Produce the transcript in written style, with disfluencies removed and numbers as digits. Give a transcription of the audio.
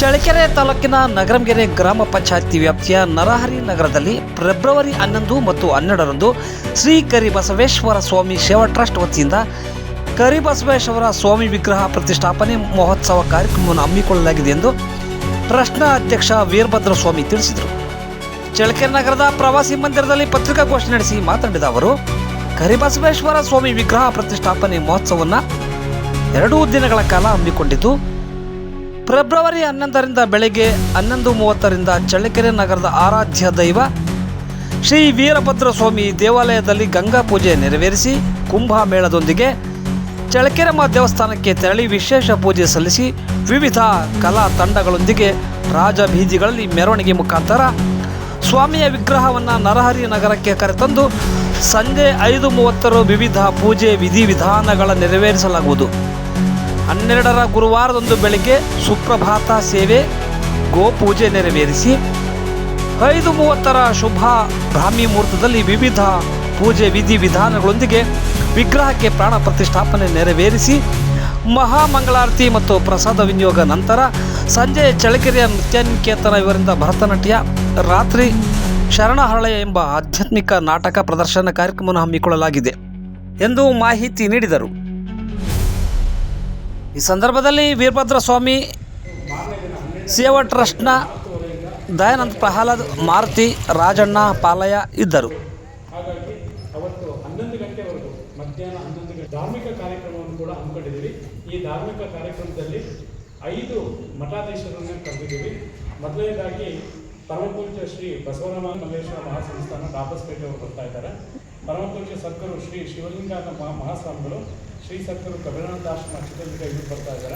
ಚಳ್ಳಕೆರೆ ತಾಲೂಕಿನ ನಗರಂಗೆರೆ ಗ್ರಾಮ ಪಂಚಾಯತಿ ವ್ಯಾಪ್ತಿಯ ನರಹರಿ ನಗರದಲ್ಲಿ ಫೆಬ್ರವರಿ 11 ಮತ್ತು 12ರಂದು ಶ್ರೀ ಕರಿಬಸವೇಶ್ವರ ಸ್ವಾಮಿ ಸೇವಾ ಟ್ರಸ್ಟ್ ವತಿಯಿಂದ ಕರಿಬಸವೇಶ್ವರ ಸ್ವಾಮಿ ವಿಗ್ರಹ ಪ್ರತಿಷ್ಠಾಪನೆ ಮಹೋತ್ಸವ ಕಾರ್ಯಕ್ರಮವನ್ನು ಹಮ್ಮಿಕೊಳ್ಳಲಾಗಿದೆ ಎಂದು ಟ್ರಸ್ಟ್ನ ಅಧ್ಯಕ್ಷ ವೀರಭದ್ರ ಸ್ವಾಮಿ ತಿಳಿಸಿದರು. ಚಳ್ಳಕೆರೆ ನಗರದ ಪ್ರವಾಸಿ ಮಂದಿರದಲ್ಲಿ ಪತ್ರಿಕಾಗೋಷ್ಠಿ ನಡೆಸಿ ಮಾತನಾಡಿದ ಅವರು, ಕರಿಬಸವೇಶ್ವರ ಸ್ವಾಮಿ ವಿಗ್ರಹ ಪ್ರತಿಷ್ಠಾಪನೆ ಮಹೋತ್ಸವವನ್ನು 2 ದಿನಗಳ ಕಾಲ ಹಮ್ಮಿಕೊಂಡಿದ್ದು, ಫೆಬ್ರವರಿ 11ರಿಂದ ಬೆಳಗ್ಗೆ 11:30ರಿಂದ ಚಳ್ಳಕೆರೆ ನಗರದ ಆರಾಧ್ಯ ದೈವ ಶ್ರೀ ವೀರಭದ್ರ ಸ್ವಾಮಿ ದೇವಾಲಯದಲ್ಲಿ ಗಂಗಾ ಪೂಜೆ ನೆರವೇರಿಸಿ ಕುಂಭಮೇಳದೊಂದಿಗೆ ಚಳ್ಳಕೆರೆಮ್ಮ ದೇವಸ್ಥಾನಕ್ಕೆ ತೆರಳಿ ವಿಶೇಷ ಪೂಜೆ ಸಲ್ಲಿಸಿ ವಿವಿಧ ಕಲಾ ತಂಡಗಳೊಂದಿಗೆ ರಾಜಬೀದಿಗಳಲ್ಲಿ ಮೆರವಣಿಗೆ ಮುಖಾಂತರ ಸ್ವಾಮಿಯ ವಿಗ್ರಹವನ್ನು ನರಹರಿ ನಗರಕ್ಕೆ ಕರೆತಂದು ಸಂಜೆ 5:30 ವಿವಿಧ ಪೂಜೆ ವಿಧಿವಿಧಾನಗಳ ನೆರವೇರಿಸಲಾಗುವುದು. 12ರ ಗುರುವಾರದಂದು ಬೆಳಗ್ಗೆ ಸುಪ್ರಭಾತ ಸೇವೆ ಗೋಪೂಜೆ ನೆರವೇರಿಸಿ 5:30ರ ಶುಭ ಬ್ರಾಹ್ಮಿ ಮುಹೂರ್ತದಲ್ಲಿ ವಿವಿಧ ಪೂಜೆ ವಿಧಿವಿಧಾನಗಳೊಂದಿಗೆ ವಿಗ್ರಹಕ್ಕೆ ಪ್ರಾಣ ಪ್ರತಿಷ್ಠಾಪನೆ ನೆರವೇರಿಸಿ ಮಹಾಮಂಗಳಾರತಿ ಮತ್ತು ಪ್ರಸಾದ ವಿನಿಯೋಗ ನಂತರ ಸಂಜೆ ಚಳ್ಳಕೆರೆಯ ನೃತ್ಯನಿಕೇತನ ಇವರಿಂದ ಭರತನಾಟ್ಯ, ರಾತ್ರಿ ಶರಣಹರಳಯ ಎಂಬ ಆಧ್ಯಾತ್ಮಿಕ ನಾಟಕ ಪ್ರದರ್ಶನ ಕಾರ್ಯಕ್ರಮವನ್ನು ಹಮ್ಮಿಕೊಳ್ಳಲಾಗಿದೆ ಎಂದು ಮಾಹಿತಿ ನೀಡಿದರು. ಈ ಸಂದರ್ಭದಲ್ಲಿ ವೀರಭದ್ರ ಸ್ವಾಮಿ ಸೇವಾ ಟ್ರಸ್ಟ್ನ ದಯಾನಂದ ಪ್ರಹ್ಲಾದ್, ಮಾರುತಿ, ರಾಜಣ್ಣ, ಪಾಲಯ್ಯ ಇದ್ದರು. ಹಾಗಾಗಿ ಅವತ್ತು 11 ಗಂಟೆವರೆಗೂ ಮಧ್ಯಾಹ್ನ 11 ಗಂಟೆ ಧಾರ್ಮಿಕ ಕಾರ್ಯಕ್ರಮವನ್ನು ಕೂಡ ಹಮ್ಮಿಕೊಂಡಿದ್ದೀವಿ. ಈ ಧಾರ್ಮಿಕ ಕಾರ್ಯಕ್ರಮದಲ್ಲಿ 5 ಮಠಾಧೀಶರನ್ನು ಕರೆದಿದ್ದೀವಿ. ಮೊದಲನೇದಾಗಿ ಪರಮಪೂಜ್ಯ ಶ್ರೀ ಬಸವರಾಮ ಮಲ್ಲೇಶ್ವರ ಮಹಾಸಂಸ್ಥಾನ ದಾಬಸ್ಪೇಟೆ ಅವರು ಬರ್ತಾ ಇದ್ದಾರೆ. ಪರಮಪೂಜ್ಯ ಸದ್ಗುರು ಶ್ರೀ ಶಿವಲಿಂಗ ಮಹಾಸ್ವಾಮಿಗಳು, ಶ್ರೀ ಸದ್ಗುರು ಕಬೀರನಾಥ ಆಶ್ರಮ ಚಿತ್ರದುರ್ಗ ಇವರು ಬರ್ತಾ ಇದ್ದಾರೆ.